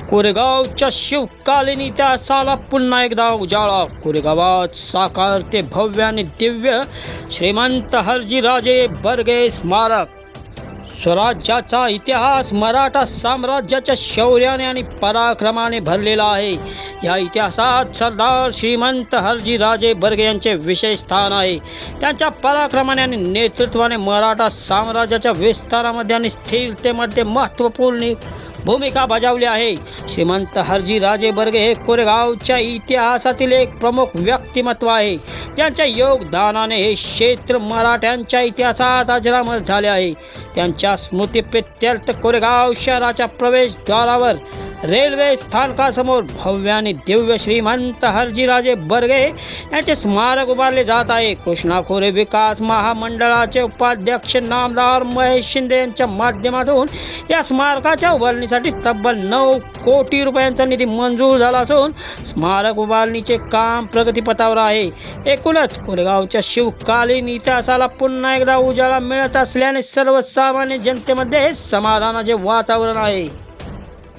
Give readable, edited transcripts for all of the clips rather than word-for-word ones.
कोरेगावच्या शिवकालीन इतिहासाला पुन्हा एकदा उजाळा। कोरेगावात साकारते भव्य आणि दिव्य श्रीमंत हलजीराजे बर्गे स्मारक। स्वराज्याचा इतिहास मराठा साम्राज्याच्या शौर्याने आणि पराक्रमाने भरलेला आहे। या इतिहासात सरदार श्रीमंत हलजीराजे बर्गे यांचे विशेष स्थान आहे। त्यांच्या पराक्रमाने आणि नेतृत्वाने मराठा साम्राज्याच्या विस्तारामध्ये आणि स्थिरतेमध्ये महत्त्वपूर्ण भूमिका बजावली आहे। श्रीमंत हलजीराजे बर्गे हे कोरेगावच्या इतिहासातील एक प्रमुख व्यक्तिमत्व आहे। त्यांच्या योगदानाने हे क्षेत्र मराठ्यांच्या इतिहासात अजरामर झाले आहे। त्यांच्या स्मृतिप्रित्यर्थ कोरेगाव शहराच्या प्रवेशद्वारावर रेल्वे स्थानकासमोर भव्य आणि दिव्य श्रीमंत हलजीराजे बर्गे यांचे स्मारक उभारले जात आहे। कृष्णा खोरे विकास महामंडळाचे उपाध्यक्ष नामदार महेश शिंदे यांच्या माध्यमातून या स्मारकाच्या उभारणीसाठी तब्बल 9 कोटी रुपयांचा निधी मंजूर झाला असून स्मारक उभारणीचे काम प्रगतीपथावर आहे। एकूणच कोरेगावच्या शिवकालीन इतिहासाला पुन्हा एकदा उजाळा मिळत असल्याने सर्वसामान्य जनतेमध्ये समाधानाचे वातावरण आहे।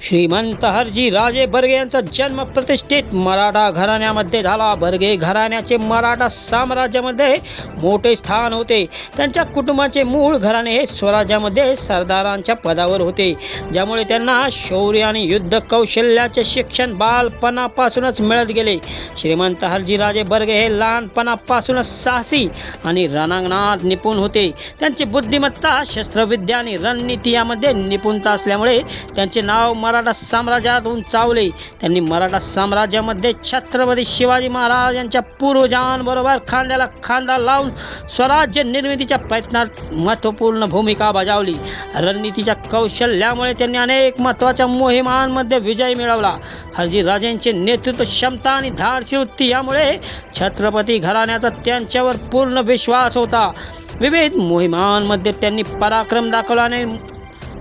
श्रीमंत हलजीराजे बर्गे यांचा जन्म प्रतिष्ठित मराठा घराण्यामध्ये झाला। बर्गे घराण्याचे मराठा साम्राज्यामध्ये मोठे स्थान होते। त्यांच्या कुटुंबाचे मूळ घराणे हे स्वराज्यामध्ये सरदारांच्या पदावर होते, ज्यामुळे त्यांना शौर्य आणि युद्ध कौशल्याचे शिक्षण बालपणापासूनच मिळत गेले। श्रीमंत हलजीराजे बर्गे हे लहानपणापासूनच साहसी आणि रणांगणात निपुण होते। त्यांची बुद्धिमत्ता, शस्त्रविद्या आणि रणनीती यामध्ये निपुणता असल्यामुळे त्यांचे नाव मराठा साम्राज्यात उंचावले। त्यांनी मराठा साम्राज्यामध्ये छत्रपती शिवाजी महाराज यांच्या पूर्वजांबरोबर खांद्याला खांदा लावून स्वराज्य निर्मितीच्या प्रयत्नात महत्त्वपूर्ण भूमिका बजावली। रणनीतीच्या कौशल्यामुळे त्यांनी अनेक महत्त्वाच्या मोहिमांमध्ये विजय मिळवला। हलजीराजेंचे नेतृत्व क्षमता आणि धाडसी वृत्ती यामुळे छत्रपती घराण्याचा त्यांच्यावर पूर्ण विश्वास होता। विविध मोहिमांमध्ये त्यांनी पराक्रम दाखवल्याने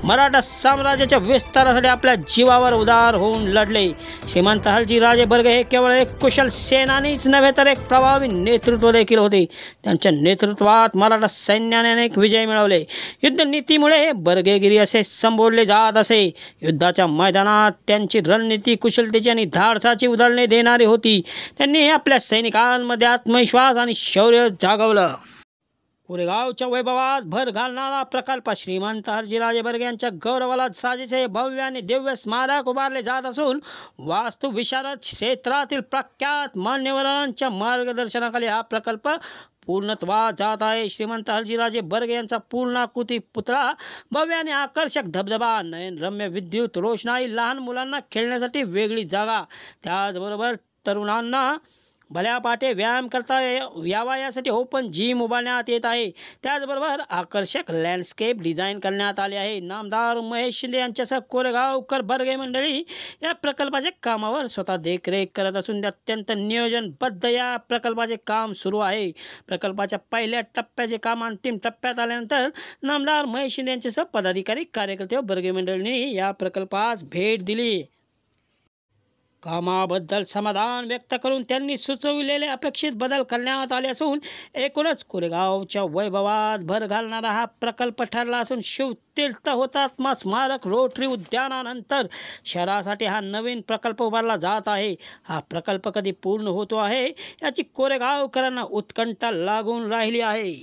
मराठा साम्राज्याच्या विस्तारासाठी आपल्या जीवावर उदार होऊन लढले। श्रीमंत हलजीराजे बर्गे हे केवळ एक कुशल सेनानीच नव्हे तर एक प्रभावी नेतृत्व देखील होते। त्यांच्या नेतृत्वात मराठा सैन्याने अनेक विजय मिळवले। युद्धनीतीमुळे बर्गेगिरी असे संबोधले जात असे। युद्धाच्या मैदानात त्यांची रणनीती कुशलतेची आणि धाडसाची उदाहरणे देणारी होती। त्यांनी आपल्या सैनिकांमध्ये आत्मविश्वास आणि शौर्य जागवलं। कोरेगावच्या वैभवात भर घालणारा प्रकल्प श्रीमंत हलजीराजे बर्गे यांच्या गौरवाला साजेसे भव्य आणि दिव्य स्मारक उभारले जात असून वास्तुविशारद क्षेत्रातील प्रख्यात मान्यवरांच्या मार्गदर्शनाखाली हा प्रकल्प पूर्णत्वास जात आहे। श्रीमंत हलजीराजे बर्गे यांचा पूर्णाकृती पुतळा भव्य आणि आकर्षक धबधबा, नयनरम्य विद्युत रोषणाई, लहान मुलांना खेळण्यासाठी वेगळी जागा, त्याचबरोबर तरुणांना भल्या पाटे व्यायाम करता यावा यासाठी ओपन जिम उभारण्यात येत आहे। त्याचबरोबर आकर्षक लँडस्केप डिझाईन करण्यात आले आहे। नामदार महेश शिंदे यांच्यासह कोरेगावकर बर्गे मंडळी या प्रकल्पाच्या कामावर स्वतः देखरेख करत असून अत्यंत नियोजनबद्ध या प्रकल्पाचे काम सुरू आहे। प्रकल्पाच्या पहिल्या टप्प्याचे काम अंतिम टप्प्यात आल्यानंतर नामदार महेश शिंदे यांच्यासह पदाधिकारी, कार्यकर्ते व बर्गे मंडळींनी या प्रकल्पास भेट दिली। कामाबद्दल समाधान व्यक्त करून त्यांनी सुचविलेले अपेक्षित बदल करण्यात आले असून एकूणच कोरेगावच्या वैभवात भर घालणारा हा प्रकल्प ठरला असून शिवतीर्थ हुतात्मा स्मारक रोटरी उद्यानानंतर शहरासाठी हा नवीन प्रकल्प उभारला जात आहे। हा प्रकल्प कधी पूर्ण होतो आहे याची कोरेगावकरांना उत्कंठा लागून राहिली आहे।